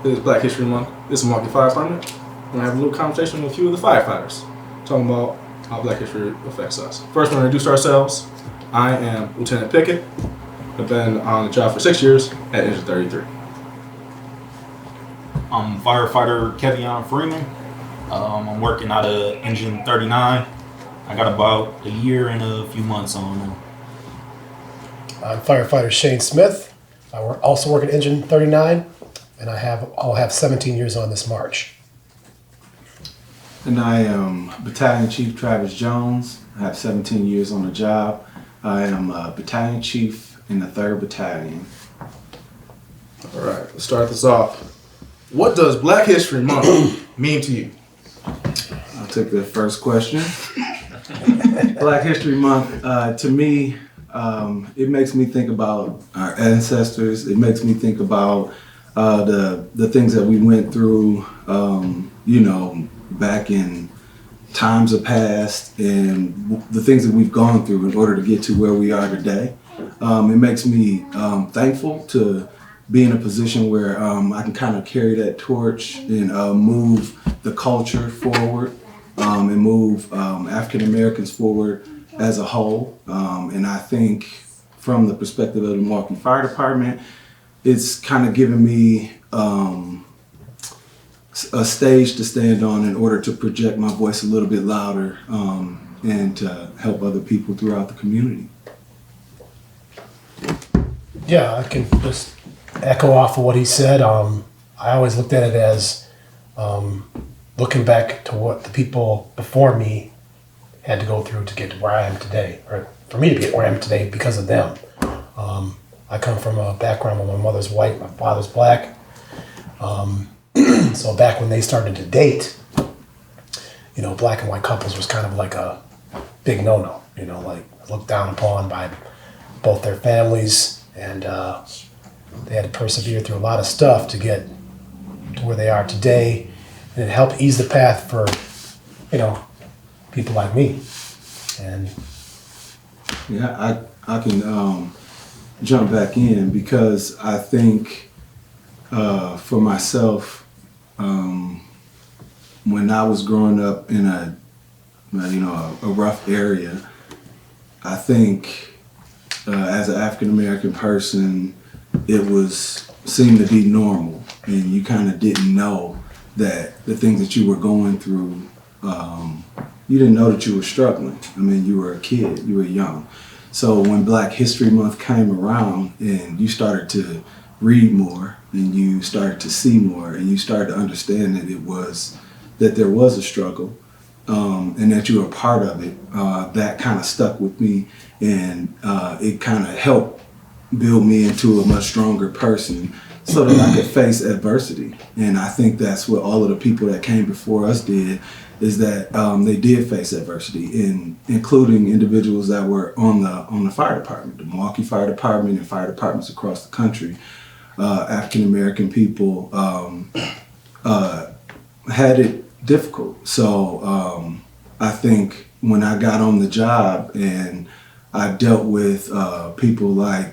It's Black History Month. It's Milwaukee Fire Department. We're going to have a little conversation with a few of the firefighters, talking about how Black history affects us. First, we're going to introduce ourselves. I am Lieutenant Pickett. I've been on the job for 6 years at Engine 33. I'm Firefighter Kevion Freeman. I'm working out of Engine 39. I got about a year and a few months on now. I'm Firefighter Shane Smith. I also work at Engine 39, and I'll have 17 years on this March. And I am Battalion Chief Travis Jones. I have 17 years on the job. I am a Battalion Chief in the 3rd Battalion. All right, let's start this off. What does Black History Month mean to you? I'll take the first question. Black History Month, to me, it makes me think about our ancestors. It makes me think about the things that we went through, back in times of past, and the things that we've gone through in order to get to where we are today. It makes me thankful to be in a position where I can kind of carry that torch and move the culture forward and move African Americans forward as a whole. And I think from the perspective of the Milwaukee Fire Department, it's kind of given me a stage to stand on in order to project my voice a little bit louder and to help other people throughout the community. Yeah, I can just echo off of what he said. I always looked at it as looking back to what the people before me had to go through to get to where I am today, or for me to get where I am today because of them. I come from a background where my mother's white, my father's black. So back when they started to date, black and white couples was kind of like a big no-no, like looked down upon by both their families, and they had to persevere through a lot of stuff to get to where they are today, and it helped ease the path for, people like me. And yeah, I can jump back in because I think for myself, when I was growing up in a rough area, I think as an African American person, it seemed to be normal, and you kind of didn't know that the things that you were going through, you didn't know that you were struggling. I mean, you were a kid, you were young. So when Black History Month came around and you started to read more and you started to see more and you started to understand that there was a struggle and that you were a part of it, that kind of stuck with me, and it kind of helped build me into a much stronger person so that I could face adversity. And I think that's what all of the people that came before us did, is that they did face adversity, including individuals that were on the fire department, the Milwaukee Fire Department and fire departments across the country. African American people had it difficult. So I think when I got on the job and I dealt with people like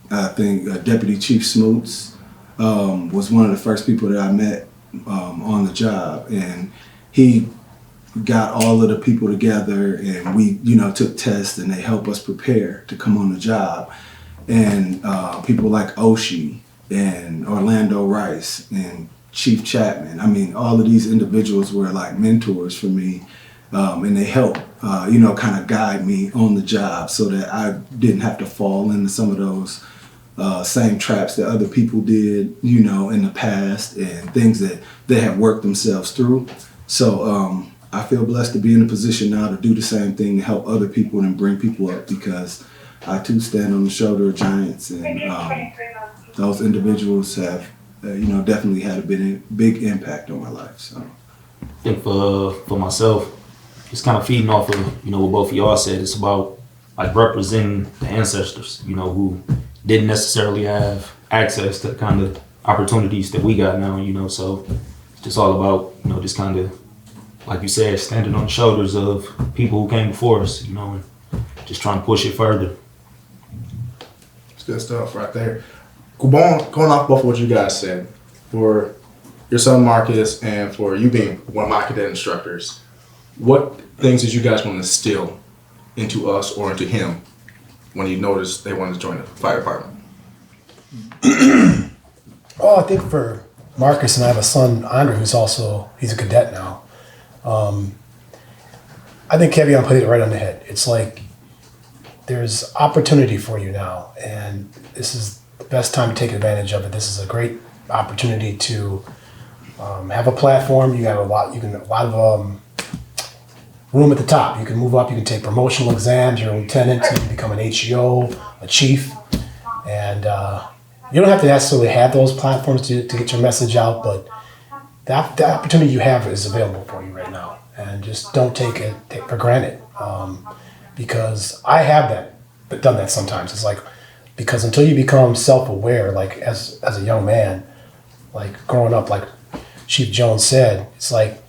I think Deputy Chief Smoots was one of the first people that I met on the job, and he got all of the people together, and we took tests, and they helped us prepare to come on the job. And people like Oshie and Orlando Rice and Chief Chapman, I mean, all of these individuals were like mentors for me, and they helped kind of guide me on the job so that I didn't have to fall into some of those same traps that other people did, in the past, and things that they have worked themselves through. So I feel blessed to be in a position now to do the same thing, to help other people and bring people up, because I too stand on the shoulder of giants, and those individuals have, definitely had a big impact on my life. So I think for myself, it's kind of feeding off of what both of y'all said. It's about like representing the ancestors, who didn't necessarily have access to the kind of opportunities that we got now, so it's just all about, just kind of, like you said, standing on the shoulders of people who came before us, and just trying to push it further. It's good stuff right there. going off both of what you guys said, for your son Marcus and for you being one of my cadet instructors, what things did you guys want to instill into us or into him when you noticed they wanted to join the fire department? Oh, I think for Marcus, and I have a son, Andre, he's a cadet now. I think Kevion put it right on the head. It's like there's opportunity for you now, and this is the best time to take advantage of it. This is a great opportunity to have a platform. You have a lot of room at the top. You can move up. You can take promotional exams. You're a lieutenant. You can become an HEO, a chief, and you don't have to necessarily have those platforms to get your message out, but the opportunity you have is available for you right now, and just don't take it for granted. Because I have done that sometimes. It's like, because until you become self-aware, like as a young man, like growing up, like Chief Jones said, it's like,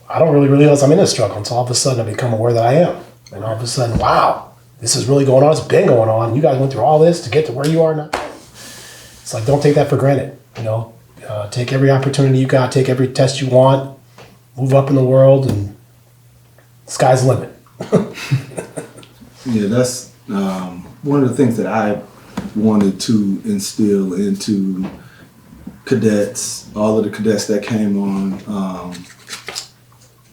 I don't really realize I'm in a struggle until all of a sudden I become aware that I am. And all of a sudden, wow, this is really going on. It's been going on. You guys went through all this to get to where you are now. It's like, don't take that for granted. Take every opportunity you got, take every test you want, move up in the world, and sky's the limit. Yeah, that's one of the things that I wanted to instill into cadets, all of the cadets that came on,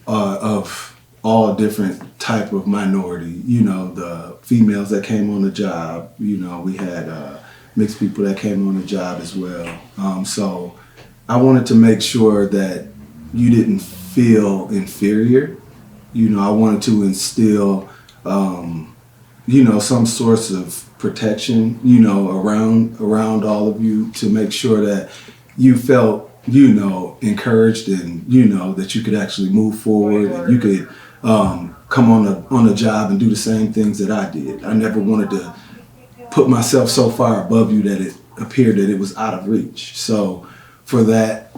of all different type of minority. The females that came on the job. We had mixed people that came on the job as well. So I wanted to make sure that you didn't feel inferior. I wanted to instill, some source of protection, around all of you, to make sure that you felt, encouraged, and, that you could actually move forward, and you could come on a job and do the same things that I did. I never wanted to put myself so far above you that it appeared that it was out of reach. So for that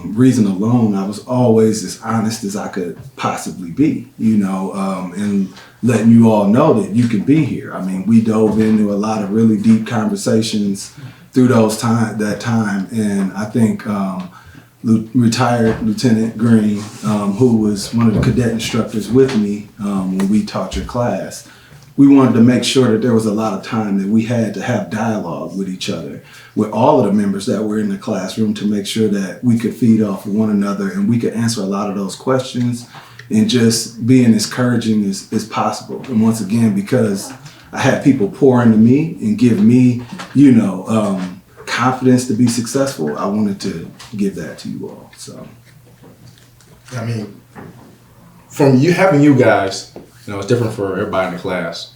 reason alone, I was always as honest as I could possibly be, and letting you all know that you can be here. I mean, we dove into a lot of really deep conversations through that time, and I think retired Lieutenant Green, who was one of the cadet instructors with me when we taught your class, we wanted to make sure that there was a lot of time that we had to have dialogue with each other, with all of the members that were in the classroom, to make sure that we could feed off of one another and we could answer a lot of those questions and just being as encouraging as possible. And once again, because I had people pour into me and give me, confidence to be successful, I wanted to give that to you all. So, I mean, from having you guys, it's different for everybody in the class.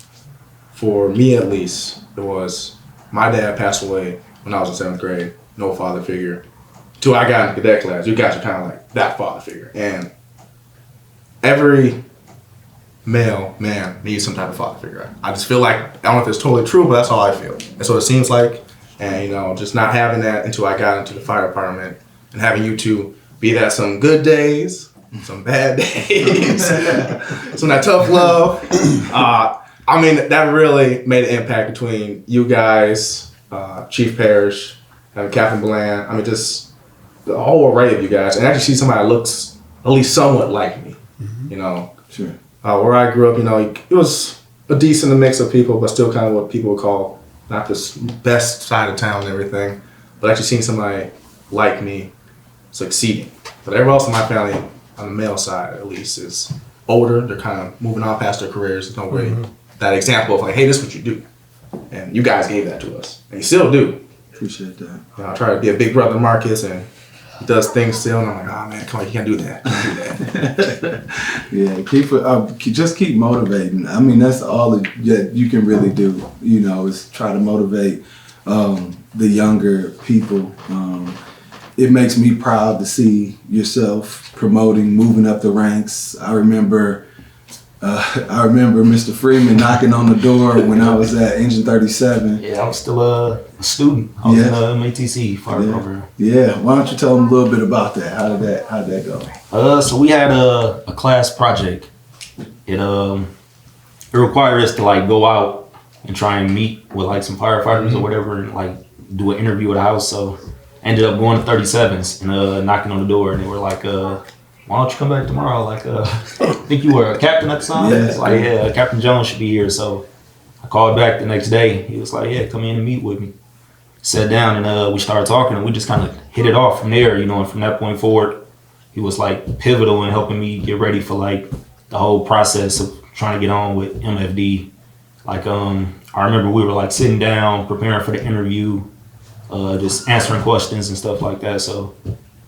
For me, at least, it was my dad passed away when I was in 7th grade, no father figure. Till I got in the cadet class, you guys are kind of like that father figure. And every male man needs some type of father figure. I just feel like, I don't know if it's totally true, but that's how I feel. That's what it seems like. And, just not having that until I got into the fire department, and having you two be that some good days, some bad days, some that tough love. That really made an impact between you guys, Chief Parrish, and Captain Bland. Just the whole array of you guys, and actually see somebody that looks at least somewhat like me. Sure. Where I grew up, it was a decent mix of people, but still kind of what people would call not the best side of town and everything, but actually seeing somebody like me succeeding. But everyone else in my family, on the male side at least, is older. They're kind of moving on past their careers. There's no way that example of like, hey, this is what you do. And you guys gave that to us. And you still do. Appreciate that. I try to be a big brother to Marcus, and he does things still, and I'm like, oh man, come on, you can't do that. Yeah, just keep motivating. That's all that you can really do, is try to motivate the younger people. It makes me proud to see yourself promoting, moving up the ranks. I remember Mr. Freeman knocking on the door when I was at Engine 37. Yeah, I was still a student. I was in the MATC fire program. Yeah, why don't you tell them a little bit about that? How did that go? So we had a class project. It required us to go out and try and meet with some firefighters or whatever, and do an interview at the house. So I ended up going to 37s and knocking on the door, and they were like, why don't you come back tomorrow? Like, I think you were a captain at the time. Yeah. It's like, yeah, Captain Jones should be here. So I called back the next day. He was like, yeah, come in and meet with me. Sat down and we started talking, and we just kind of hit it off from there, and from that point forward, he was like pivotal in helping me get ready for like the whole process of trying to get on with MFD. Like, I remember we were like sitting down, preparing for the interview, just answering questions and stuff like that. So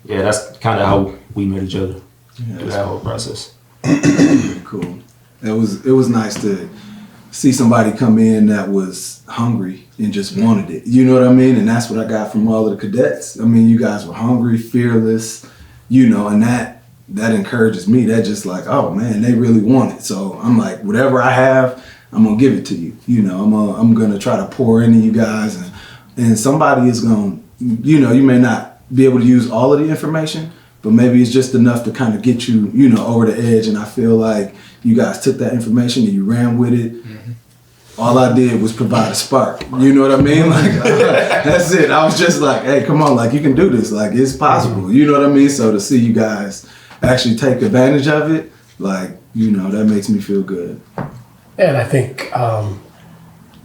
yeah, that's kind of how we met each other through that whole process. Pretty cool. It was nice to see somebody come in that was hungry and just wanted it. You know what I mean? And that's what I got from all of the cadets. I mean, you guys were hungry, fearless, and that encourages me. That just like, oh man, they really want it. So I'm like, whatever I have, I'm gonna give it to you. I'm gonna try to pour into you guys, and somebody is gonna, you may not be able to use all of the information, but maybe it's just enough to kind of get you, over the edge. And I feel like you guys took that information and you ran with it. Mm-hmm. All I did was provide a spark. You know what I mean? Like, that's it. I was just like, hey, come on, like, you can do this. Like, it's possible. You know what I mean? So to see you guys actually take advantage of it, like, that makes me feel good. And I think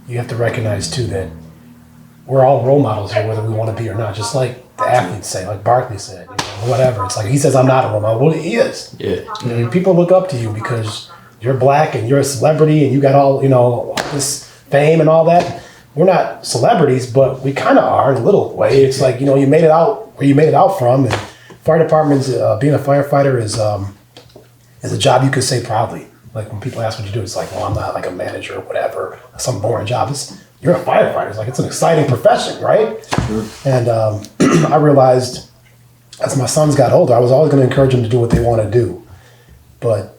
you have to recognize, too, that we're all role models here, whether we want to be or not. Just like the athletes say, like Barkley said, whatever. It's like he says, I'm not a role model. Well, he is. Yeah. People look up to you because you're black and you're a celebrity and you got all this fame and all that. We're not celebrities, but we kind of are in a little way. It's like, you made it out where you made it out from. And fire departments, being a firefighter is a job you can say proudly. Like when people ask what you do, it's like, well, I'm not like a manager or whatever, some boring job. You're a firefighter. It's like, it's an exciting profession, right? Sure. And I realized as my sons got older, I was always going to encourage them to do what they want to do. But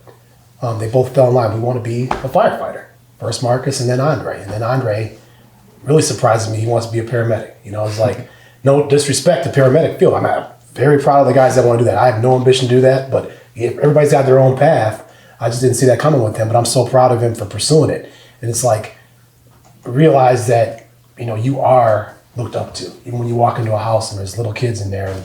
they both fell in line. We want to be a firefighter. First Marcus and then Andre. And then Andre really surprises me. He wants to be a paramedic. It's like, no disrespect to paramedic field. I'm very proud of the guys that want to do that. I have no ambition to do that, but everybody's got their own path. I just didn't see that coming with him, but I'm so proud of him for pursuing it. And it's like, realize that, you are looked up to. Even when you walk into a house and there's little kids in there and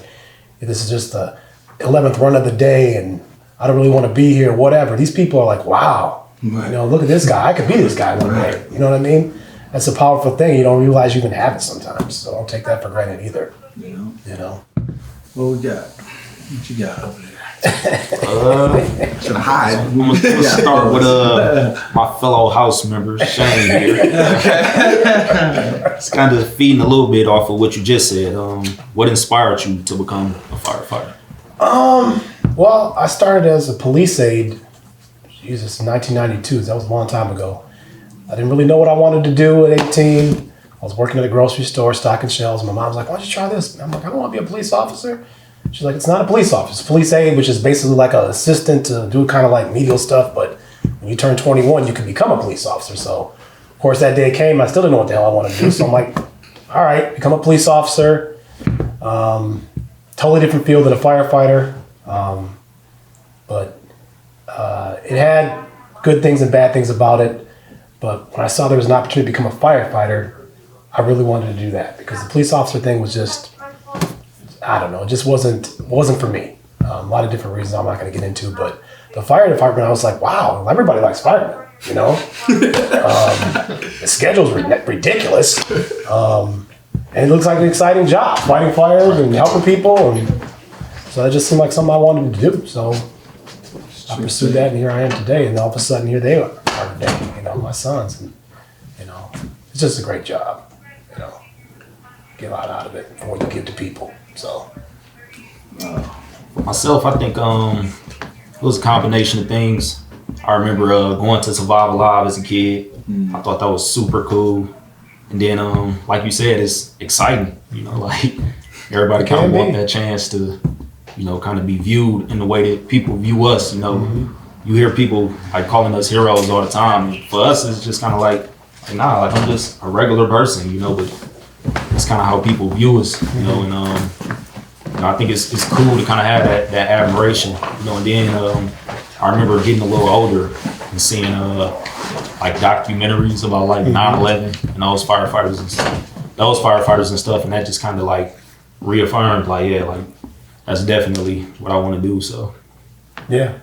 this is just the 11th run of the day and I don't really want to be here, whatever. These people are like, wow, right. Look at this guy. I could be this guy one day. You know what I mean? That's a powerful thing. You don't realize you can have it sometimes. So don't take that for granted either. What we got? What you got over there? Should hide. I'm gonna start with my fellow house member Shane here. It's kind of feeding a little bit off of what you just said. What inspired you to become a firefighter? Well, I started as a police aide. Jesus, in 1992. That was a long time ago. I didn't really know what I wanted to do at 18. I was working at a grocery store, stocking shelves. My mom was like, "Why don't you try this?" And I'm like, "I don't want to be a police officer." She's like, "It's not a police officer. It's police aide, which is basically like an assistant to do kind of like medial stuff. But when you turn 21, you can become a police officer." So, of course, that day came. I still didn't know what the hell I wanted to do. So I'm like, all right, become a police officer. Totally different field than a firefighter. But it had good things and bad things about it. But when I saw there was an opportunity to become a firefighter, I really wanted to do that because the police officer thing was just, I don't know, it just wasn't for me. A lot of different reasons I'm not going to get into, but the fire department, I was like, wow, everybody likes firemen, The schedules were ridiculous. And it looks like an exciting job, fighting fires and helping people. And so it just seemed like something I wanted to do. So I pursued that, and here I am today. And all of a sudden, here they are today, my sons. And, it's just a great job, Get a lot out of it for what you give to people. So, myself, I think it was a combination of things. I remember going to Survival Live as a kid. I thought that was super cool. And then, like you said, it's exciting. Like everybody kind of want that chance to, kind of be viewed in the way that people view us. You hear people like calling us heroes all the time. And for us, it's just kind of like I'm just a regular person, but it's kind of how people view us, and I think it's cool to kind of have that admiration, and then I remember getting a little older and seeing like documentaries about like 9/11 and those firefighters and stuff. those firefighters and stuff, and that just kind of like reaffirmed, like, yeah, like that's definitely what I want to do. So Yeah.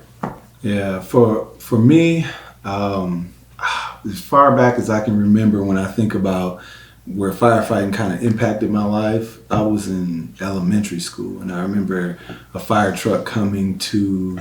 Yeah, for me, as far back as I can remember, when I think about where firefighting kind of impacted my life, I was in elementary school, and I remember a fire truck coming to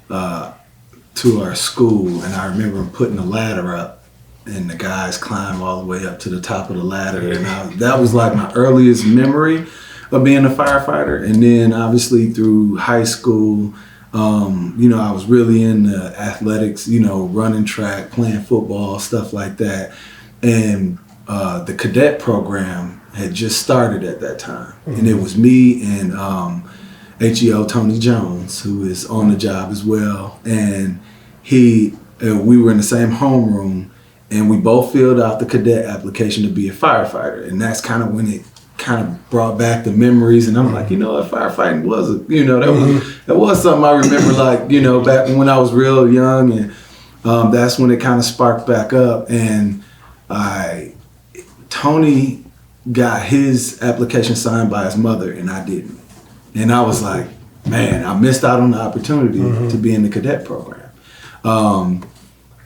our school, and I remember putting a ladder up, and the guys climb all the way up to the top of the ladder, and that was like my earliest memory of being a firefighter. And then obviously through high school, I was really into athletics, running track, playing football, stuff like that. And the cadet program had just started at that time. And it was me and HEO Tony Jones, who is on the job as well. And we were in the same homeroom, and we both filled out the cadet application to be a firefighter. And that's kind of when it kind of brought back the memories, and I'm like, what firefighting was, that was something I remember, like, back when I was real young, and that's when it kind of sparked back up. And Tony got his application signed by his mother, and I didn't. And I was like, man, I missed out on the opportunity to be in the cadet program.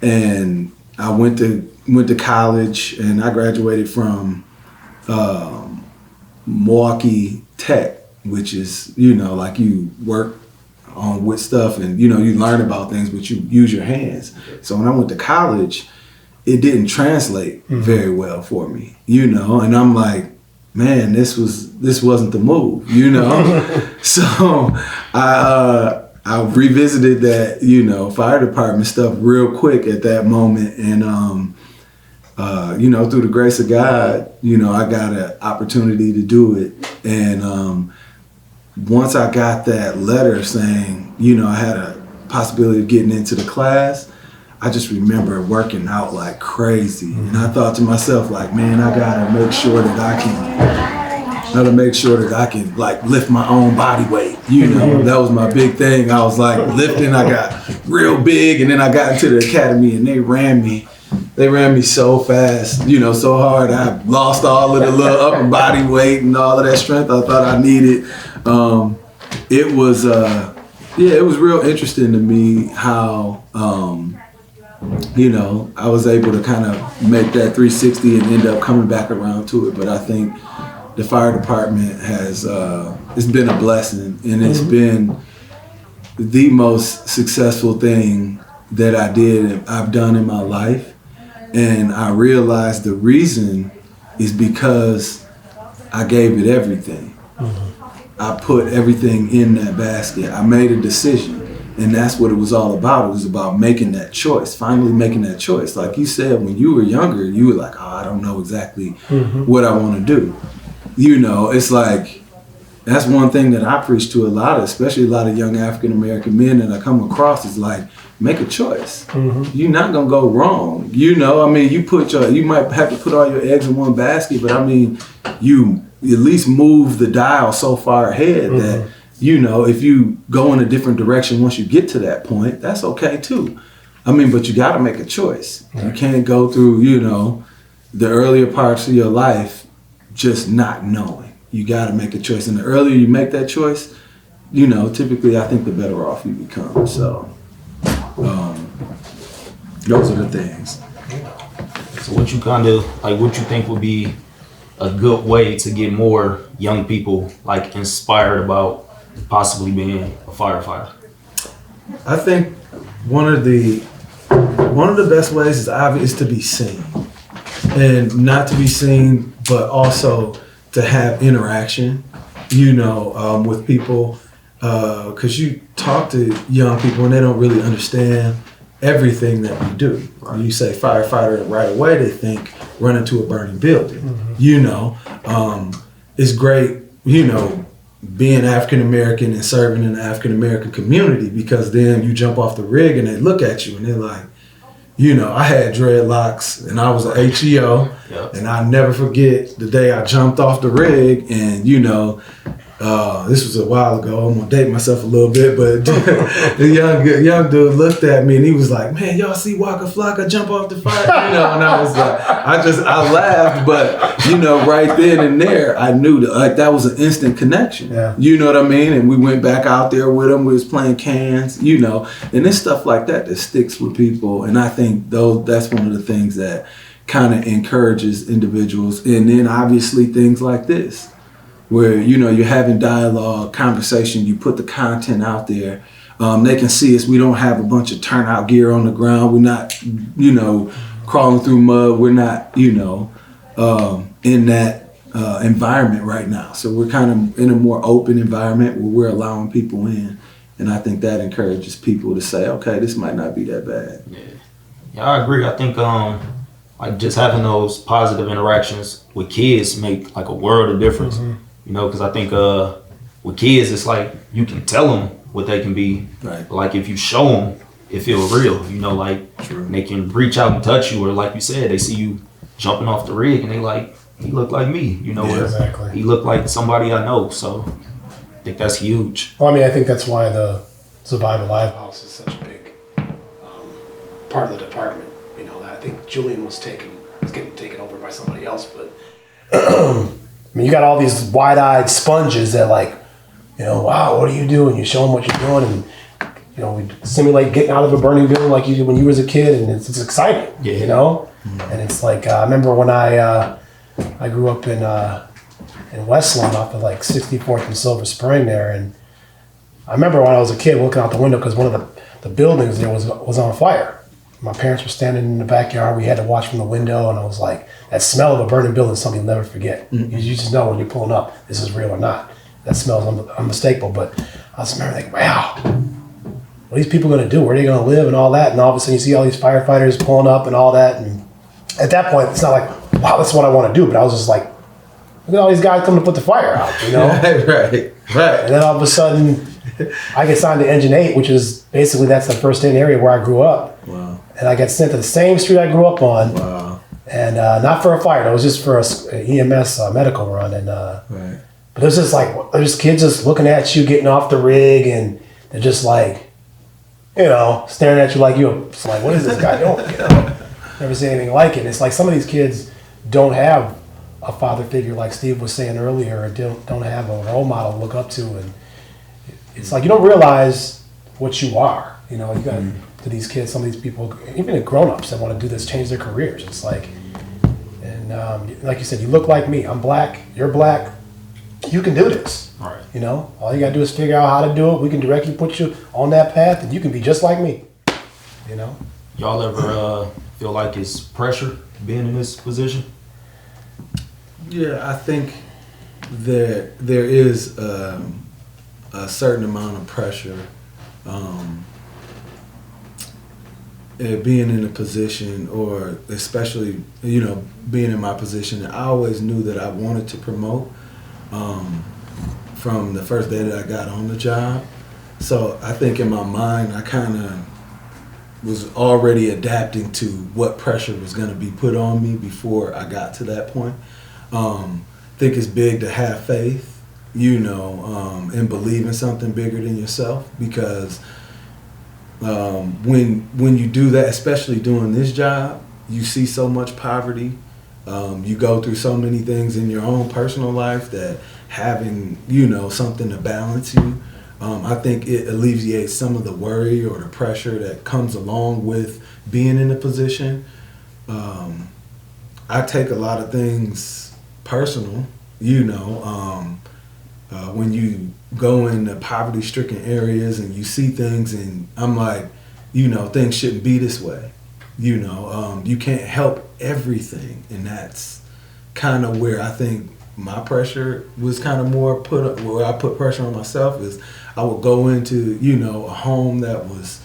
And I went to college, and I graduated from Milwaukee Tech, which is, like you work on with stuff, and you learn about things, but you use your hands. So when I went to college, it didn't translate very well for me, and I'm like, man, this wasn't the move, So I revisited that, fire department stuff real quick at that moment, and through the grace of God, I got an opportunity to do it. And once I got that letter saying, I had a possibility of getting into the class, I just remember working out like crazy. And I thought to myself, like, man, I gotta make sure that I can like lift my own body weight. That was my big thing. I was like lifting, I got real big, and then I got into the academy, and they ran me so fast, so hard. I lost all of the little upper body weight and all of that strength I thought I needed. It was real interesting to me how, I was able to kind of make that 360 and end up coming back around to it. But I think the fire department has, it's been a blessing, and it's been the most successful thing that I've done in my life. And I realized the reason is because I gave it everything. I put everything in that basket. I made a decision, and that's what it was all about. It was about making that choice, finally making that choice. Like you said, when you were younger, you were like, oh, I don't know exactly what I want to do. It's like, that's one thing that I preach to a lot of, especially a lot of young African-American men that I come across, is like, make a choice. You're not gonna go wrong. You might have to put all your eggs in one basket, but you at least move the dial so far ahead that, if you go in a different direction once you get to that point, that's okay too. But you gotta make a choice. You can't go through, the earlier parts of your life just not knowing. You gotta make a choice. And the earlier you make that choice, typically I think the better off you become. So those are the things. So what you think would be a good way to get more young people like inspired about possibly being a firefighter? I think one of the best ways is to be seen, and not to be seen, but also to have interaction, with people, because you talk to young people and they don't really understand everything that we do. When you say firefighter, and right away they think run into a burning building. It's great, being African American and serving in the African American community, because then you jump off the rig and they look at you and they're like, I had dreadlocks and I was an HEO, and I never forget the day I jumped off the rig, and This was a while ago. I'm gonna date myself a little bit, but the young dude looked at me and he was like, "Man, y'all see Waka Flocka jump off the fire?" And I was like, I laughed, but right then and there, I knew that was an instant connection. Yeah. You know what I mean? And we went back out there with him. We was playing cans, and it's stuff like that sticks with people. And I think that's one of the things that kind of encourages individuals. And then obviously things like this, where you're having dialogue, conversation, you put the content out there. They can see us. We don't have a bunch of turnout gear on the ground. We're not, crawling through mud. We're not, in that environment right now. So we're kind of in a more open environment where we're allowing people in. And I think that encourages people to say, okay, this might not be that bad. Yeah, I agree. I think like just having those positive interactions with kids make like a world of difference. Mm-hmm. Because I think with kids, it's like you can tell them what they can be. Right. Like if you show them, it feels real. True. They can reach out and touch you, or like you said, they see you jumping off the rig and they like, he looked like me. Yeah, exactly. He looked like somebody I know. So I think that's huge. Well, I think that's why the Survival Live House is such a big part of the department. I think Julian was getting taken over by somebody else, but you got all these wide-eyed sponges that wow, what are you doing? You show them what you're doing, and we simulate getting out of a burning building like you did when you was a kid, and it's exciting. Yeah. Mm-hmm. And it's like I remember when I grew up in Westland off of 64th and Silver Spring there, and I remember when I was a kid looking out the window because one of the buildings there was on fire. My parents were standing in the backyard. We had to watch from the window, and I was like, that smell of a burning building is something you'll never forget. Mm-hmm. You just know when you're pulling up, this is real or not. That smell is unmistakable. But I just remember thinking, wow, what are these people going to do? Where are they going to live and all that? And all of a sudden you see all these firefighters pulling up and all that. And at that point, it's not like, wow, that's what I want to do. But I was just like, look at all these guys coming to put the fire out, Right. And then all of a sudden, I get signed to Engine 8, which is basically that's the first aid area where I grew up. Wow. And I got sent to the same street I grew up on. Wow. And not for a fire, it was just for an EMS medical run. And right. But it was just there's kids just looking at you, getting off the rig, and they're just staring at you like you're like, what is this guy doing? Never seen anything like it. And it's like some of these kids don't have a father figure like Steve was saying earlier, or don't have a role model to look up to, and it's like you don't realize what you are. You got to these kids, some of these people, even the grown-ups that want to do this, change their careers. It's like, and like you said, you look like me. I'm black. You're black. You can do this. All right. All you got to do is figure out how to do it. We can directly put you on that path, and you can be just like me. Y'all ever feel like it's pressure being in this position? Yeah, I think there is a certain amount of pressure. Being in a position, or especially being in my position, I always knew that I wanted to promote from the first day that I got on the job. So I think in my mind I kind of was already adapting to what pressure was going to be put on me before I got to that point. I think it's big to have faith, and believe in something bigger than yourself, because when you do that, especially doing this job, you see so much poverty. You go through so many things in your own personal life that having, something to balance you, I think it alleviates some of the worry or the pressure that comes along with being in a position. I take a lot of things personal, when you go into poverty-stricken areas and you see things, and I'm like, things shouldn't be this way. You can't help everything, and that's kind of where I think my pressure was kind of more where I put pressure on myself is I would go into, a home that was,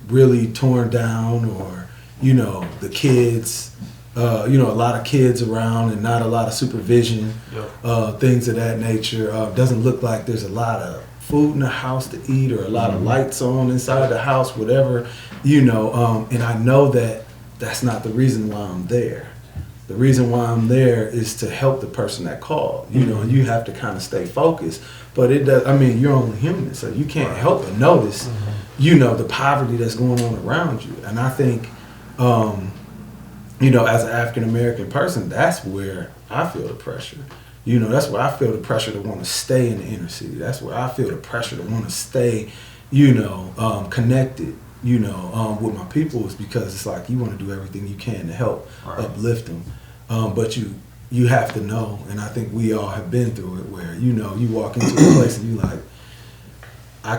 really torn down, or, the kids, a lot of kids around and not a lot of supervision, things of that nature. Doesn't look like there's a lot of food in the house to eat, or a lot of lights on inside the house, whatever, and I know that that's not the reason why I'm there. the reason why I'm there is to help the person that called. You know, you have to kind of stay focused. But it does. I mean, you're only human, so you can't help but notice, you know, the poverty that's going on around you. And I think, you know, as an African American person, that's where I feel the pressure. You know, that's where I feel the pressure to want to stay in the inner city. That's where I feel the pressure to want to stay, you know, connected, you know, with my people, is because it's like you want to do everything you can to help uplift them. But you have to know, and I think we all have been through it, where, you know, you walk into a place and you like, I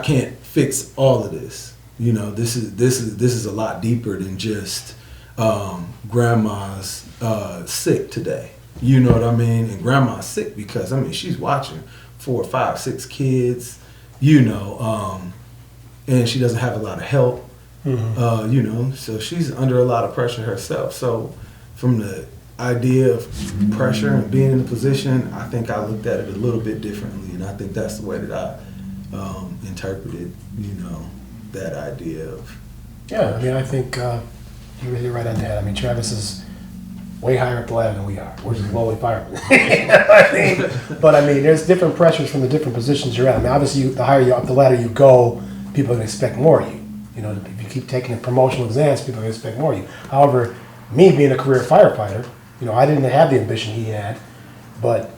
can't fix all of this. You know, this is a lot deeper than just grandma's sick today. You know what I mean? And grandma's sick because, I mean, she's watching 4, 5, 6 kids, you know, and she doesn't have a lot of help, you know, so she's under a lot of pressure herself. So from the idea of pressure and being in a position, I think I looked at it a little bit differently, and I think that's the way that I interpreted, you know, that idea of. Yeah, I mean, I think you really right on the head. I mean, Travis is way higher up the ladder than we are. We're just lowly firemen. You know what I mean? But I mean, there's different pressures from the different positions you're at. I mean, obviously, the higher you up the ladder you go, people are going to expect more of you. You know, if you keep taking the promotional exams, people are going to expect more of you. However, me being a career firefighter, you know, I didn't have the ambition he had, but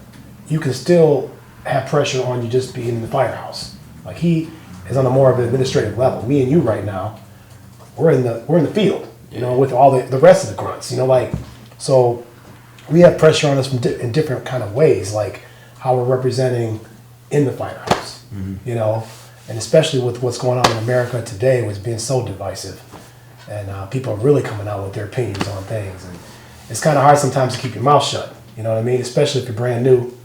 you can still have pressure on you just being in the firehouse. Like, he is on a more of an administrative level. Me and you right now, we're in the field, you know, with all the rest of the grunts, you know, like, so we have pressure on us from in different kind of ways, like how we're representing in the firehouse, you know, and especially with what's going on in America today, with being so divisive, and people are really coming out with their opinions on things, and it's kind of hard sometimes to keep your mouth shut, you know what I mean, especially if you're brand new,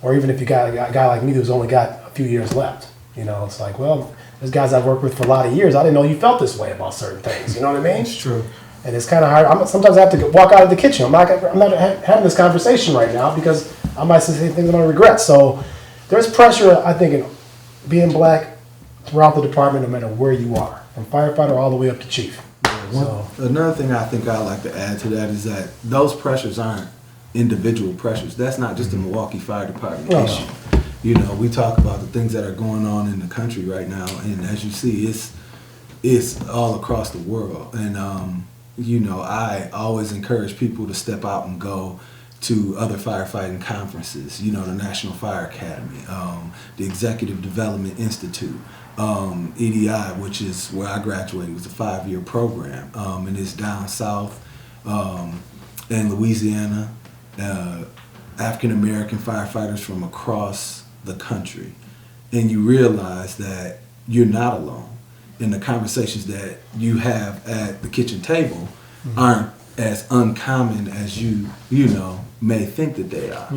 or even if you got a guy like me who's only got a few years left. You know, it's like, well, there's guys I've worked with for a lot of years. I didn't know you felt this way about certain things. You know what I mean? It's true. And it's kind of hard. Sometimes I have to walk out of the kitchen. I'm not having this conversation right now because I might say things I'm going to regret. So there's pressure, I think, in being black throughout the department, no matter where you are, from firefighter all the way up to chief. Another thing I think I'd like to add to that is that those pressures aren't individual pressures. That's not just a Milwaukee Fire Department issue. You know, we talk about the things that are going on in the country right now, and as you see, it's all across the world. And you know, I always encourage people to step out and go to other firefighting conferences. You know, the National Fire Academy, the Executive Development Institute, EDI, which is where I graduated. It was a 5-year program, and it's down south in Louisiana. African American firefighters from across the country, and you realize that you're not alone, and the conversations that you have at the kitchen table aren't as uncommon as you know may think that they are.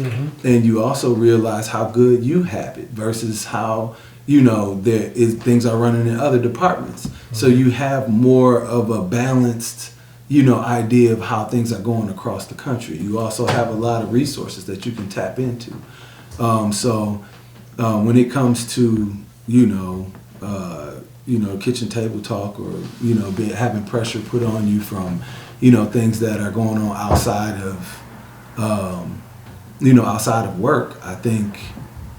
And you also realize how good you have it versus how, you know, things are running in other departments. So you have more of a balanced, you know, idea of how things are going across the country. You also have a lot of resources that you can tap into. So when it comes to, you know, kitchen table talk, or, you know, having pressure put on you from, you know, things that are going on outside of, outside of work, I think,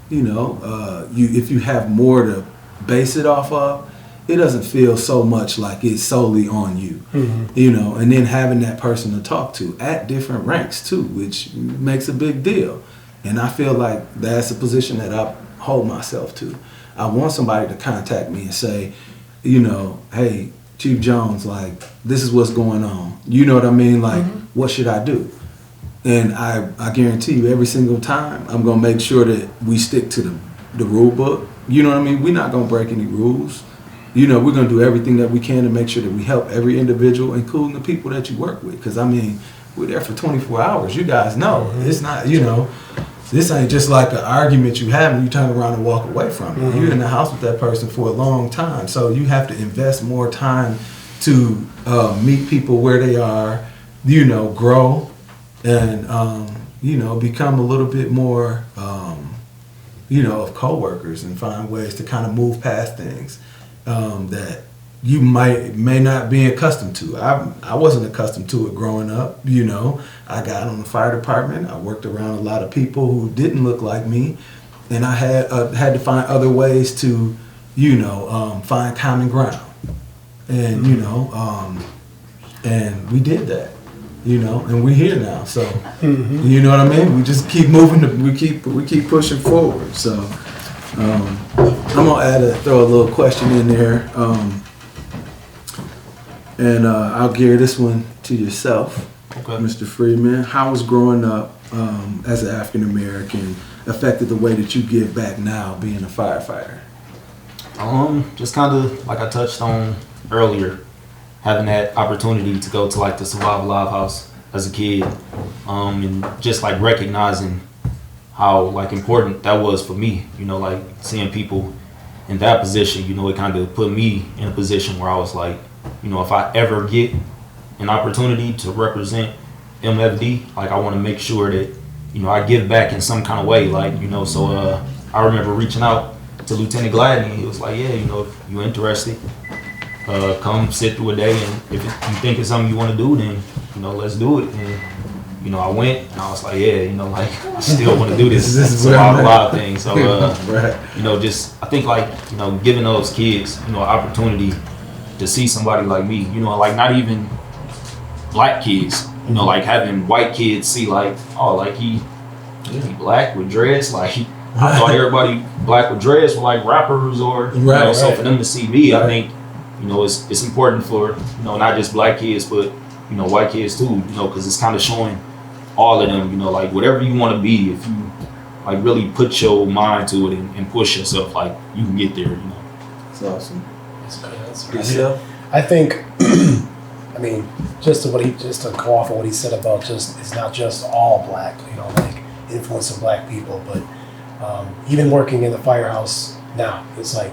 you know, if you have more to base it off of, it doesn't feel so much like it's solely on you, you know, and then having that person to talk to at different ranks too, which makes a big deal. And I feel like that's a position that I hold myself to. I want somebody to contact me and say, you know, hey, Chief Jones, like, this is what's going on. You know what I mean? Like, what should I do? And I guarantee you, every single time, I'm going to make sure that we stick to the rule book. You know what I mean? We're not going to break any rules. You know, we're going to do everything that we can to make sure that we help every individual, including the people that you work with. Because, I mean, we're there for 24 hours. You guys know. It's not, you know, this ain't just like an argument you have and you turn around and walk away from it. You're in the house with that person for a long time. So you have to invest more time to meet people where they are, you know, grow, and, you know, become a little bit more, you know, of coworkers, and find ways to kind of move past things that, you may not be accustomed to. I wasn't accustomed to it growing up. You know, I got on the fire department. I worked around a lot of people who didn't look like me, and I had to find other ways to, you know, find common ground, and you know, and we did that. You know, and we're here now. So, you know what I mean? We just keep moving. We keep pushing forward. So, I'm gonna throw a little question in there, and I'll gear this one to yourself, Okay. Mr. Freeman. How was growing up as an African American affected the way that you give back now, being a firefighter? Just kind of like I touched on earlier, having that opportunity to go to like the Survival Live House as a kid, and just like recognizing how like important that was for me, you know, like seeing people in that position, you know, it kind of put me in a position where I was like, you know, if I ever get an opportunity to represent MFD, like I want to make sure that, you know, I give back in some kind of way, like, you know, so I remember reaching out to Lieutenant Gladney. He was like, yeah, you know, if you're interested, come sit through a day, and if you think it's something you want to do, then, you know, let's do it. And, you know, I went, and I was like, yeah, you know, like, I still want to do this. This is a where I'm lot of things. So, Right. you know, just, I think, like, you know, giving those kids, you know, an opportunity to see somebody like me, you know, like, not even black kids, you know, like, having white kids see, like, oh, like, he black with dreads, like, I thought everybody black with dreads were, like, rappers or, you know, so for them to see me, I think, you know, it's important for, you know, not just black kids, but, you know, white kids too, you know, because it's kind of showing all of them, you know, like whatever you want to be, if you like really put your mind to it and push yourself, like you can get there, you know. That's awesome. That's Yourself? I think, I mean, just to go off of what he said about just, it's not just all black, you know, like influencing black people, but even working in the firehouse now, it's like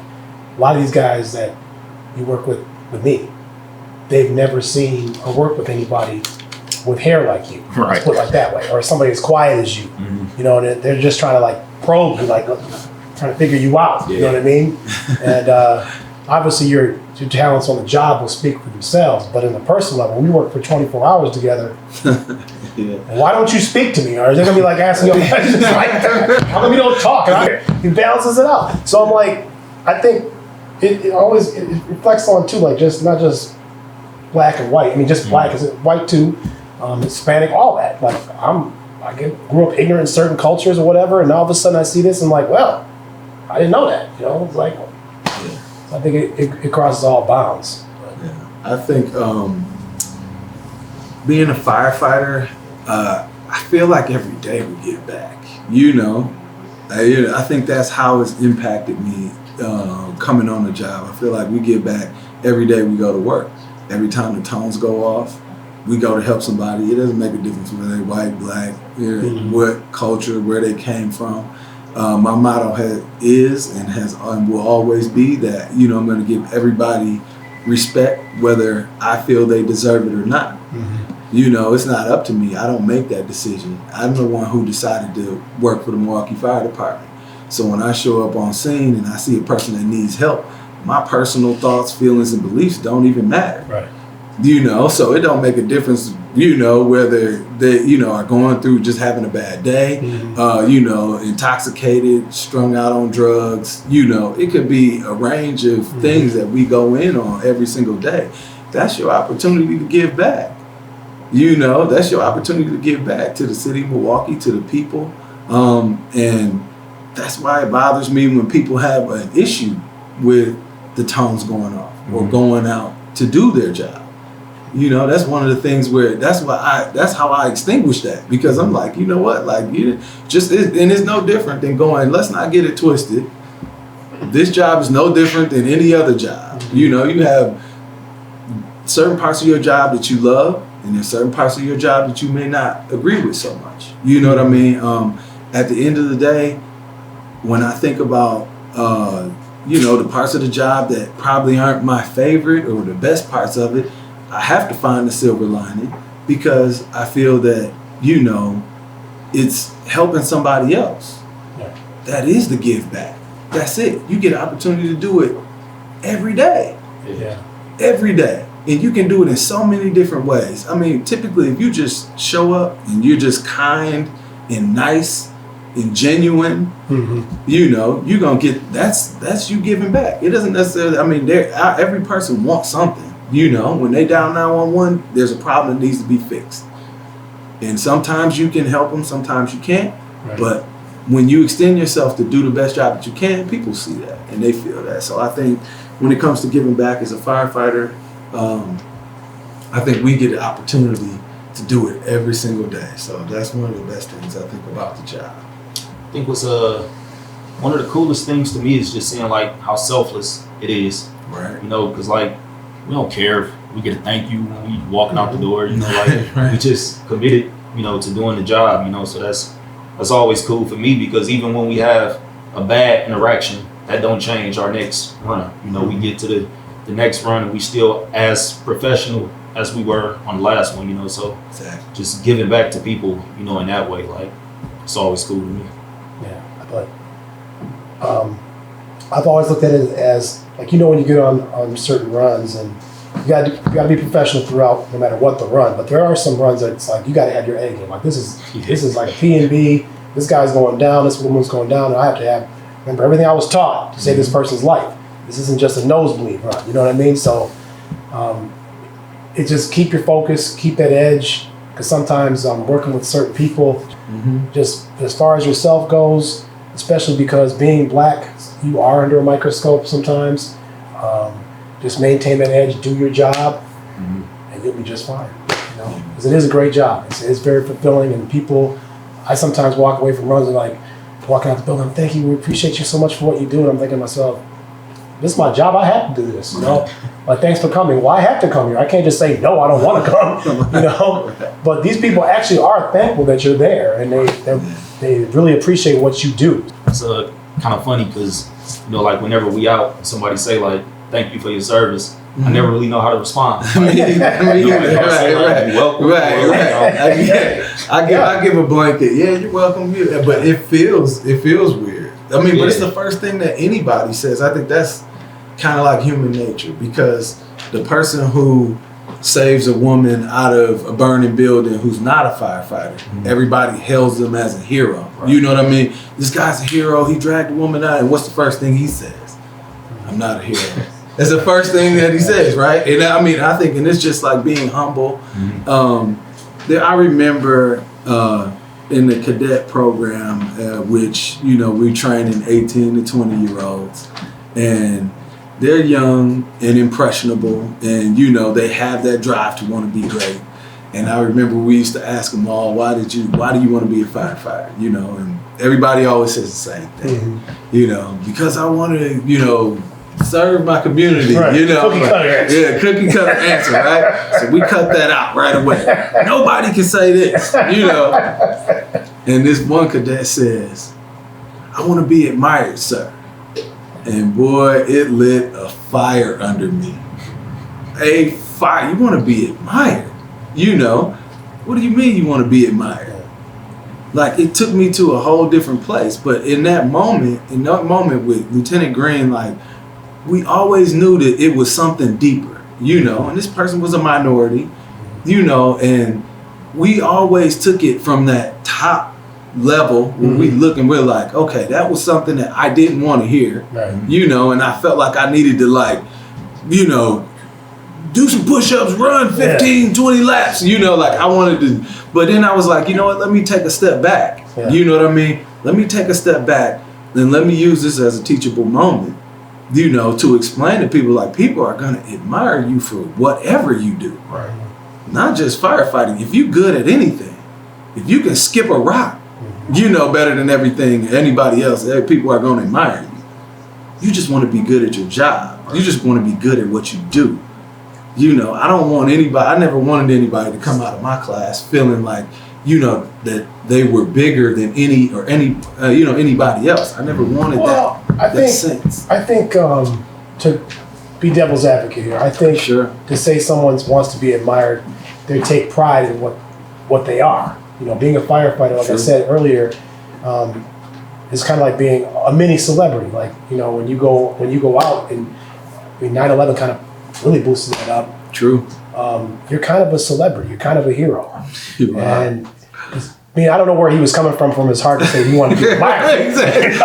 a lot of these guys that you work with me, they've never seen or worked with anybody with hair like you. Right. Let's put it like that way. Or somebody as quiet as you. Mm-hmm. You know, and they're just trying to like probe you, like trying to figure you out. Yeah. You know what I mean? And obviously your talents on the job will speak for themselves, but in the personal level, we work for 24 hours together. Yeah. Why don't you speak to me? Or is they gonna be like asking you questions like that? How come you don't talk? And he balances it out. So I'm like, I think it always reflects on too, like just not just black and white. I mean, just black is white too, Hispanic, all that. Like grew up ignorant in certain cultures or whatever, and all of a sudden I see this and I'm like, well, I didn't know that. You know, it's like, I think it crosses all bounds. Yeah. I think being a firefighter, I feel like every day we give back. You know, I think that's how it's impacted me coming on the job. I feel like we give back every day we go to work. Every time the tones go off, we go to help somebody. It doesn't make a difference whether they're white, black, you know, what culture, where they came from. My motto is and will always be that, you know, I'm going to give everybody respect, whether I feel they deserve it or not. Mm-hmm. You know, it's not up to me. I don't make that decision. I'm the one who decided to work for the Milwaukee Fire Department. So when I show up on scene and I see a person that needs help, my personal thoughts, feelings, and beliefs don't even matter. Right. You know, so it don't make a difference, you know, whether they, you know, are going through just having a bad day, you know, intoxicated, strung out on drugs, you know, it could be a range of things that we go in on every single day. That's your opportunity to give back. You know, that's your opportunity to give back to the city of Milwaukee, to the people. And that's why it bothers me when people have an issue with the tones going off or going out to do their job. You know, that's one of the things where that's how I extinguish that, because I'm like, you know what, like, and it's no different than going, let's not get it twisted. This job is no different than any other job. You know, you have certain parts of your job that you love, and there's certain parts of your job that you may not agree with so much. You know what I mean? At the end of the day, when I think about, you know, the parts of the job that probably aren't my favorite or the best parts of it, I have to find the silver lining, because I feel that, you know, it's helping somebody else. Yeah. That is the give back. That's it. You get an opportunity to do it every day. Yeah. every day. And you can do it in so many different ways. I mean, typically, if you just show up and you're just kind and nice and genuine, you know, you're gonna get that's you giving back. It doesn't necessarily. I mean, every person wants something. You know, when they down 911, there's a problem that needs to be fixed. And sometimes you can help them, sometimes you can't. Right. But when you extend yourself to do the best job that you can, people see that and they feel that. So I think when it comes to giving back as a firefighter, I think we get the opportunity to do it every single day. So that's one of the best things I think about the job. I think what's one of the coolest things to me is just seeing like how selfless it is. Right. You know, because like we don't care if we get a thank you when we walking out the door. You know, like right. We just committed, you know, to doing the job. You know, so that's always cool for me because even when we have a bad interaction, that don't change our next run. You know, we get to the next run and we still as professional as we were on the last one. You know, so exactly. Just giving back to people, you know, in that way, like it's always cool to me. Yeah, but I've always looked at it as like, you know, when you get on certain runs and you gotta be professional throughout, no matter what the run. But there are some runs that it's like you gotta have your A game. Like this is like a P&B. This guy's going down. This woman's going down, and I have to remember everything I was taught to save this person's life. This isn't just a nosebleed run. You know what I mean? So it just keep your focus, keep that edge. Because sometimes working with certain people, just as far as yourself goes, especially because being black, you are under a microscope sometimes. Just maintain that edge, do your job, and you'll be just fine. You know, because it is a great job. It's very fulfilling, and people. I sometimes walk away from runs and like walking out the building. Thank you, we appreciate you so much for what you do. And I'm thinking to myself, this is my job. I have to do this. You know, like thanks for coming. Well, I have to come here. I can't just say no. I don't want to come. You know, but these people actually are thankful that you're there, and they really appreciate what you do. It's kind of funny because you know, like whenever we out, somebody say like, "Thank you for your service." I never really know how to respond. Like, I give a blanket. Yeah, you're welcome. But it feels weird. I mean, but it's the first thing that anybody says. I think that's kind of like human nature because the person who saves a woman out of a burning building who's not a firefighter, everybody hails them as a hero. Right. You know what I mean? This guy's a hero. He dragged a woman out, and what's the first thing he says? I'm not a hero. That's the first thing that he says, right? And I mean, I think, and it's just like being humble. I remember in the cadet program, which, you know, we train in 18 to 20-year-olds, and they're young and impressionable, and, you know, they have that drive to want to be great. And I remember we used to ask them all, why do you want to be a firefighter? You know, and everybody always says the same thing, you know, because I want to, you know, serve my community, right. You know. Cookie cutter answer. Yeah, cookie cutter answer, right? So we cut that out right away. Nobody can say this, you know. And this one cadet says, I want to be admired, sir. And boy, it lit a fire under me. A fire. You want to be admired, you know. What do you mean you want to be admired? Like, it took me to a whole different place. But in that moment with Lieutenant Green, like, we always knew that it was something deeper, you know, and this person was a minority, you know, and we always took it from that top level when we look and we're like, okay, that was something that I didn't want to hear, right. You know, and I felt like I needed to, like, you know, do some push-ups, run 15, 20 laps, you know, like I wanted to, but then I was like, you know what, let me take a step back, you know what I mean? Let me take a step back and let me use this as a teachable moment. You know, to explain to people, like, people are going to admire you for whatever you do. Right. Not just firefighting. If you're good at anything, if you can skip a rock, you know better than anybody else, people are going to admire you. You just want to be good at your job. Right. You just want to be good at what you do. You know, I never wanted anybody to come out of my class feeling like, you know, that they were bigger than anybody else. I never wanted that sense. I think to be devil's advocate here, I think to say someone wants to be admired, they take pride in what they are. You know, being a firefighter, like I said earlier, is kind of like being a mini celebrity. Like, you know, when you go out, and 9/11 kind of really boosted that up. True. You're kind of a celebrity. You're kind of a hero. You're right. And I mean, I don't know where he was coming from his heart to say he wanted to be admired. Exactly.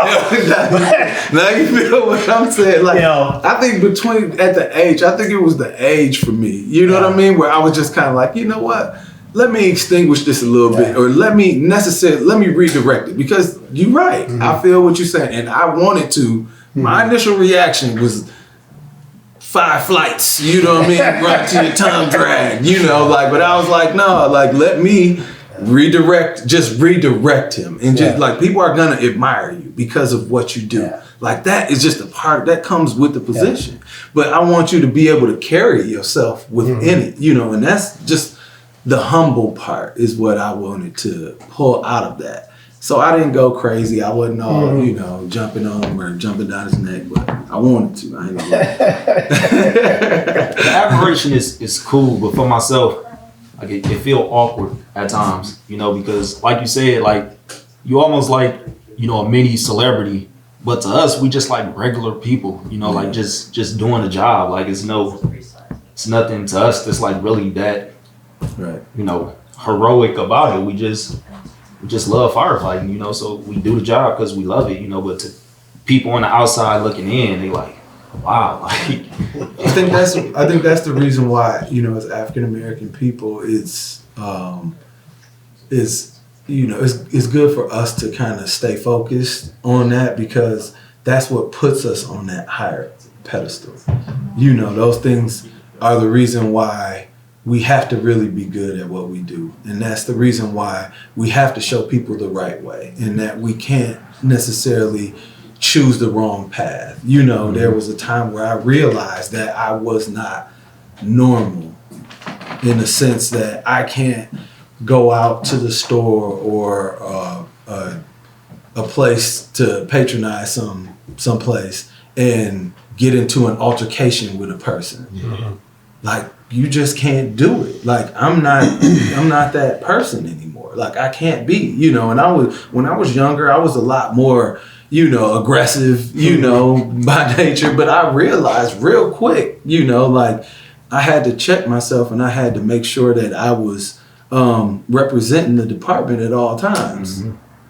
Now you feel what I'm saying. Like, I think I think it was the age for me. You know what I mean? Where I was just kind of like, you know what? Let me extinguish this a little bit, or let me redirect it, because you're right. I feel what you're saying, and I wanted to. My initial reaction was 5 flights. You know what I mean? Right to your tongue drag. You know, like, but I was like, no, like, let me redirect him, and just like, people are gonna admire you because of what you do. Like, that is just a part that comes with the position. But I want you to be able to carry yourself within it. You know, and that's just the humble part is what I wanted to pull out of that. So I didn't go crazy. I wasn't all, you know, jumping on him or jumping down his neck, but I wanted to. I ain't gonna lie. The admiration is cool, but for myself, like, it feel awkward at times, you know, because like you said, like, you almost like, you know, a mini celebrity, but to us, we just like regular people, you know, like just doing the job. Like, it's nothing to us that's like really that, you know, heroic about it. We just love firefighting, you know, so we do the job because we love it, you know, but to people on the outside looking in, they like, wow, like. I think that's the reason why, you know, as African American people, it's you know, it's good for us to kind of stay focused on that, because that's what puts us on that higher pedestal. You know, those things are the reason why we have to really be good at what we do. And that's the reason why we have to show people the right way, and that we can't necessarily choose the wrong path. You know, there was a time where I realized that I was not normal, in the sense that I can't go out to the store or a place to patronize someplace and get into an altercation with a person. Like, you just can't do it. Like, I'm not that person anymore. Like, I can't be, you know. And when I was younger, I was a lot more, you know, aggressive, you know, by nature. But I realized real quick, you know, like, I had to check myself, and I had to make sure that I was representing the department at all times,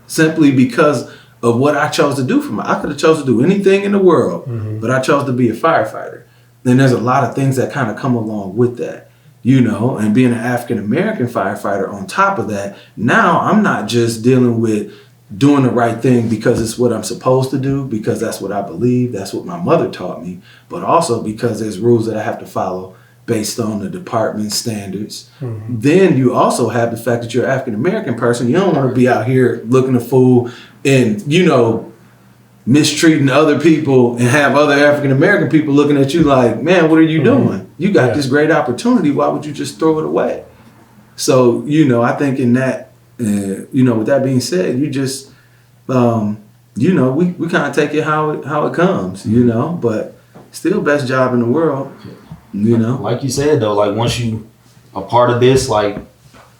simply because of what I chose to do I could have chose to do anything in the world, but I chose to be a firefighter. Then there's a lot of things that kind of come along with that, you know, and being an African American firefighter on top of that, now I'm not just dealing with doing the right thing because it's what I'm supposed to do, because that's what I believe, that's what my mother taught me, but also because there's rules that I have to follow based on the department standards. Then you also have the fact that you're an African American person. You don't want to be out here looking a fool and, you know, mistreating other people and have other African American people looking at you like, man, what are you doing? You got this great opportunity. Why would you just throw it away? So, you know, I think in that, you know, with that being said, you just, you know, we kind of take it how it comes, you know, but still best job in the world, you know. Like you said, though, like, once you a part of this, like,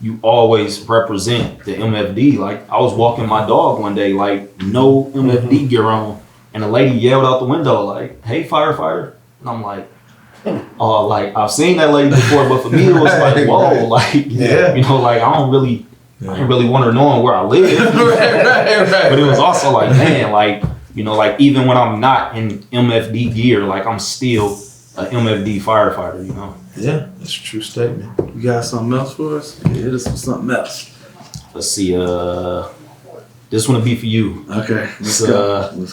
you always represent the MFD. Like, I was walking my dog one day, like, no MFD gear on, and a lady yelled out the window, like, "Hey, firefighter." And I'm like, oh, like, I've seen that lady before, but for me, it was like, whoa, like, you know, like, I didn't really want her knowing where I live. But it was also like, man, like, you know, like, even when I'm not in MFD gear, like, I'm still an MFD firefighter, you know? Yeah, that's a true statement. You got something else for us? Yeah, hit us with something else. Let's see, this one will be for you. Okay, let's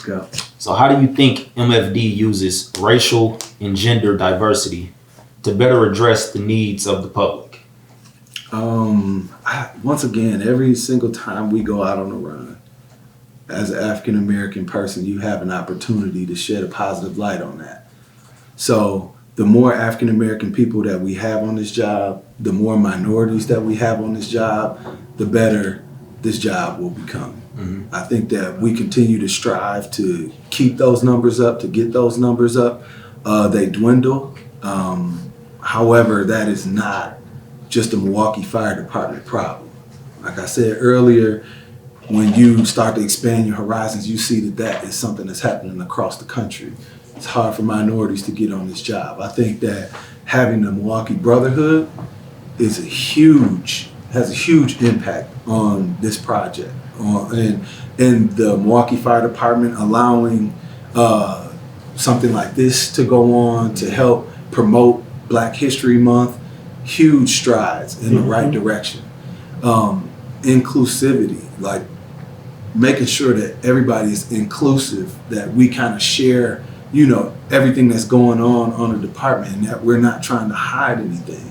go. So how do you think MFD uses racial and gender diversity to better address the needs of the public? Once again, every single time we go out on a run, as an African American person, you have an opportunity to shed a positive light on that. So the more African American people that we have on this job, the more minorities that we have on this job, the better this job will become. I think that we continue to strive to keep those numbers up, to get those numbers up. They dwindle. However, that is not just a Milwaukee Fire Department problem. Like I said earlier, when you start to expand your horizons, you see that is something that's happening across the country. it's hard for minorities to get on this job. I think that having the Milwaukee Brotherhood has a huge impact on this project. And the Milwaukee Fire Department allowing something like this to go on to help promote Black History Month, huge strides in the right direction. Inclusivity, like making sure that everybody is inclusive, that we kind of share, everything that's going on the department, and that we're not trying to hide anything.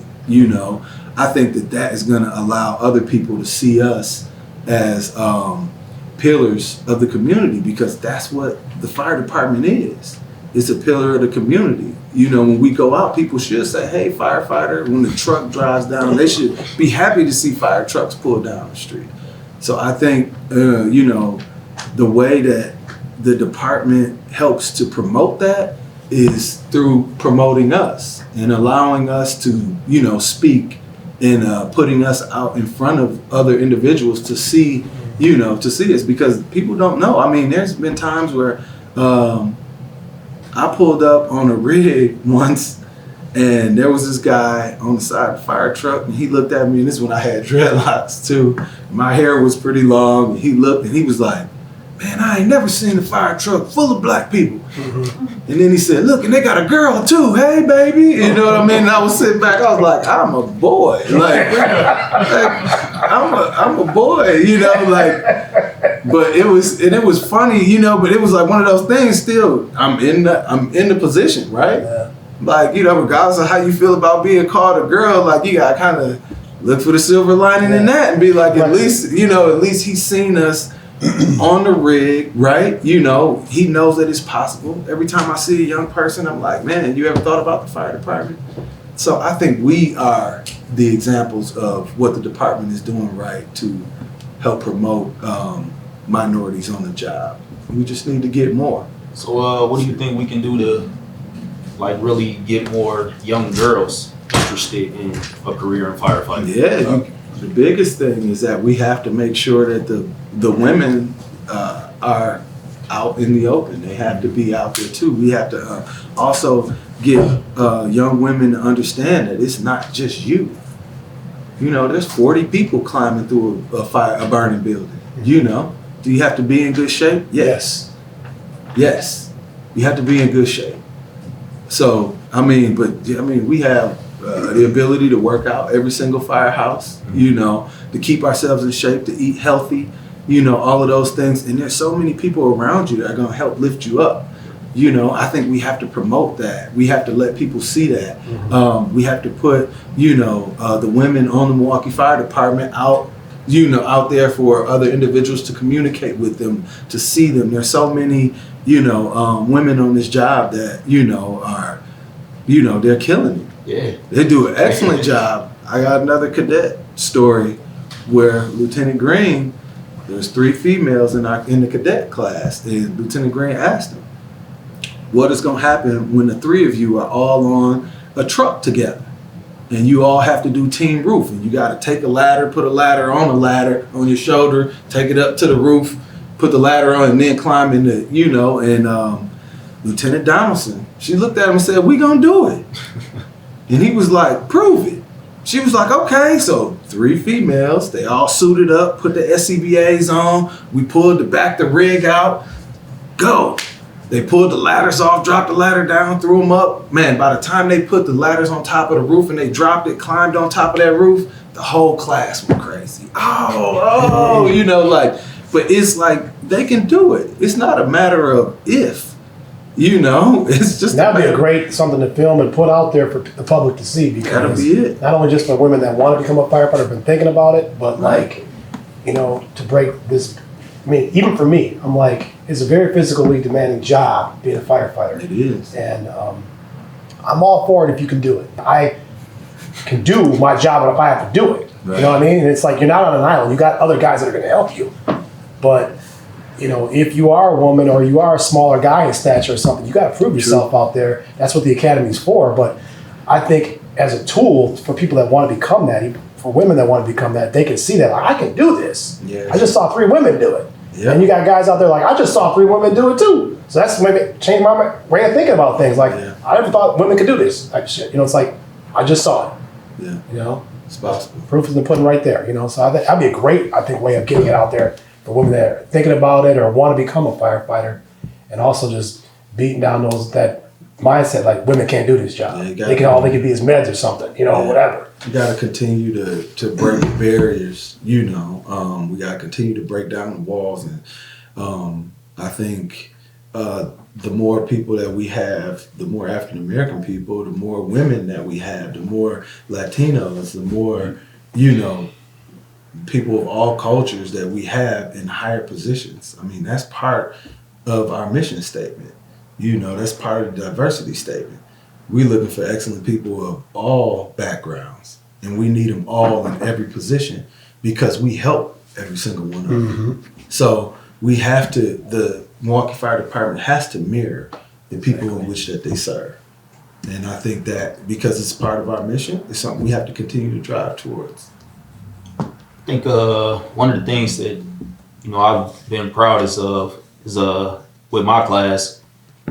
I think that is going to allow other people to see us as pillars of the community, because that's what the fire department is. It's a pillar of the community. When we go out, people should say, hey, firefighter. When the truck drives down, they should be happy to see fire trucks pull down the street. So I think, the way that the department helps to promote that is through promoting us and allowing us to, speak, and putting us out in front of other individuals to see, to see this, because people don't know. I mean, there's been times where I pulled up on a rig once, and there was this guy on the side of the fire truck, and he looked at me, and this is when I had dreadlocks too. My hair was pretty long, and he looked, and he was like, man, I ain't never seen a fire truck full of Black people. And then he said, look, and they got a girl too, hey baby, you know what I mean? And I was sitting back, I was like, I'm a boy, I'm a boy, but it was funny, but it was like one of those things. Still, I'm in the position, right? Yeah. Like, regardless of how you feel about being called a girl, like you gotta kind of look for the silver lining in that and be like, at least he's seen us on the rig, right? He knows that it's possible. Every time I see a young person, I'm like, man, you ever thought about the fire department? So I think we are the examples of what the department is doing right to help promote minorities on the job. We just need to get more. So what do you think we can do to really get more young girls interested in a career in firefighting? Yeah, the biggest thing is that we have to make sure that the women are out in the open. They have to be out there too. We have to also get young women to understand that it's not just you. There's 40 people climbing through a burning building. Do you have to be in good shape? Yes. You have to be in good shape. So, we have the ability to work out every single firehouse, to keep ourselves in shape, to eat healthy, all of those things. And there's so many people around you that are going to help lift you up. I think we have to promote that. We have to let people see that. We have to put, the women on the Milwaukee Fire Department out there for other individuals to communicate with them, to see them. There's so many, women on this job that, are, they're killing it. Yeah. They do an excellent job. I got another cadet story where Lieutenant Green, there's 3 females in the cadet class, and Lieutenant Green asked them, what is going to happen when the 3 of you are all on a truck together? And you all have to do team roof, and you got to take a ladder, put a ladder on your shoulder, take it up to the roof, put the ladder on, and then climb in the, and Lieutenant Donaldson, she looked at him and said, we gonna do it. And he was like, prove it. She was like, okay. So 3 females, they all suited up, put the SCBAs on, we pulled the rig out, go. They pulled the ladders off, dropped the ladder down, threw them up. Man, by the time they put the ladders on top of the roof and they dropped it, climbed on top of that roof, the whole class went crazy. But it's like, they can do it. It's not a matter of if, it's just that'd be a great something to film and put out there for the public to see, because that'll be it. Not only just for women that want to become a firefighter, have been thinking about it, but to break this. Even for me, I'm like, it's a very physically demanding job being a firefighter. It is. And I'm all for it if you can do it. I can do my job if I have to do it. Right. You know what I mean? And it's like, you're not on an island. You got other guys that are going to help you. But, if you are a woman or you are a smaller guy in stature or something, you got to prove yourself out there. That's what the academy's for. But I think as a tool for people that want to become that, for women that want to become that, they can see that I can do this. Yes. I just saw 3 women do it. Yeah. And you got guys out there like, I just saw 3 women do it too. So that's maybe changed my way of thinking about things. Like, I never thought women could do this type of shit. You know, it's like, I just saw it. Yeah. You know? It's possible. Proof is in the pudding right there. You know, so I think that'd be a great, way of getting it out there for women that are thinking about it or want to become a firefighter, and also just beating down that mindset like women can't do this job. Yeah, they can be as meds or something, you know, whatever. You got to continue to break the barriers. You know, we got to continue to break down the walls, and I think the more people that we have, the more African American people, the more women that we have, the more Latinos, the more, you know, people of all cultures that we have in higher positions. I mean, that's part of our mission statement. You know, that's part of the diversity statement. We're looking for excellent people of all backgrounds, and we need them all in every position because we help every single one of them. So we have to, the Milwaukee Fire Department has to mirror the people in which that they serve. And I think that because it's part of our mission, it's something we have to continue to drive towards. I think one of the things that, you know, I've been proudest of is with my class,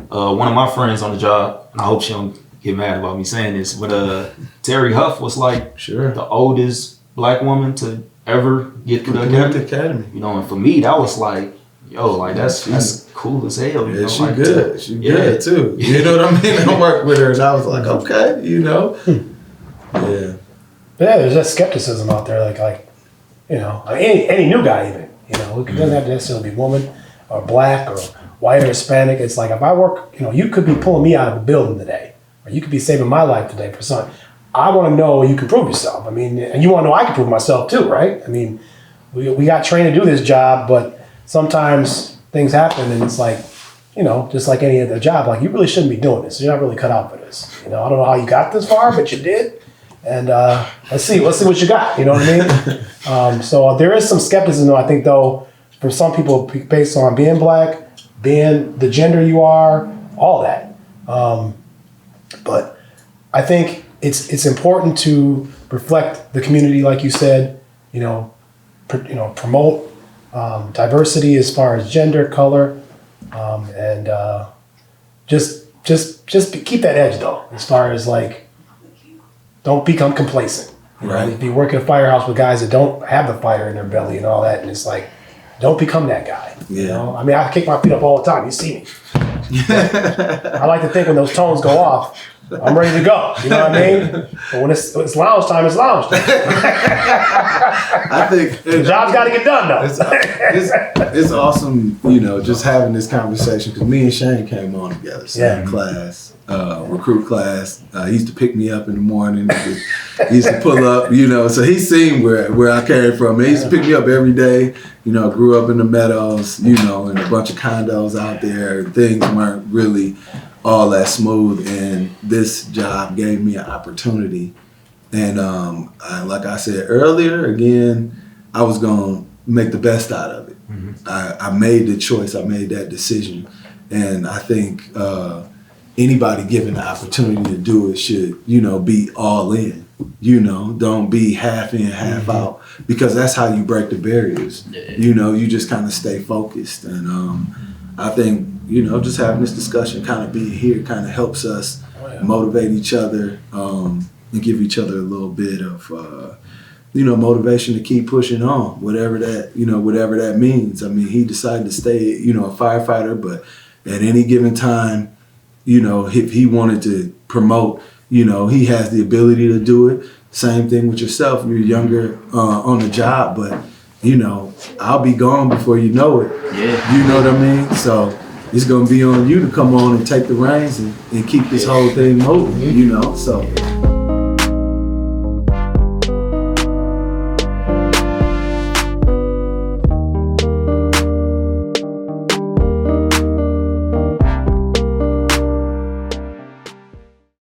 one of my friends on the job, and I hope she don't get mad about me saying this, but Terry Huff was like the oldest black woman to ever get through the academy. You know, and for me, that was like, yo, like that's cool as hell. You know? She like, good. She good too. You know what I mean? I worked with her and I was like, okay, you know. Yeah. But yeah, there's that skepticism out there, like you know, any new guy even, you know, it doesn't have to necessarily be woman or black or white or Hispanic. It's like if I work, you know, you could be pulling me out of the building today, or you could be saving my life today for something. I want to know you can prove yourself. I mean, and you want to know I can prove myself too, right? I mean, we got trained to do this job, but sometimes things happen and it's like, you know, just like any other job, like you really shouldn't be doing this. You're not really cut out for this. You know, I don't know how you got this far, but you did. And let's see what you got. You know what I mean? So there is some skepticism, I think, though, for some people based on being black, being the gender you are, all that. But I think it's important to reflect the community, like you said. You know, promote diversity as far as gender, color, and just keep that edge though. As far as like, don't become complacent. Right. If you work in a firehouse with guys that don't have the fire in their belly and all that, and it's like, don't become that guy. Yeah. You know? I mean, I kick my feet up all the time. You see me. I like to think when those tones go off, I'm ready to go. You know what I mean? But when it's lounge time, it's lounge time. I think the job's got to get done though. It's awesome, you know, just having this conversation because me and Shane came on together, same class, recruit class. He used to pick me up in the morning. He used to pull up, you know. So he's seen where I came from. He used to pick me up every day. You know, grew up in the meadows, you know, and a bunch of condos out there. Things weren't really all that smooth, and this job gave me an opportunity. And like I said earlier, again, I was gonna make the best out of it. I made the choice, I made that decision, and I think anybody given the opportunity to do it should, you know, be all in. You know, don't be half in, half out, because that's how you break the barriers. You know, you just kind of stay focused, and I think, you know, just having this discussion, kind of being here, kind of helps us motivate each other and give each other a little bit of, you know, motivation to keep pushing on, whatever that means. I mean, he decided to stay, you know, a firefighter, but at any given time, you know, if he wanted to promote, you know, he has the ability to do it. Same thing with yourself. You're younger on the job, but, you know, I'll be gone before you know it. Yeah. You know what I mean? So it's going to be on you to come on and take the reins and keep this whole thing moving, you know? So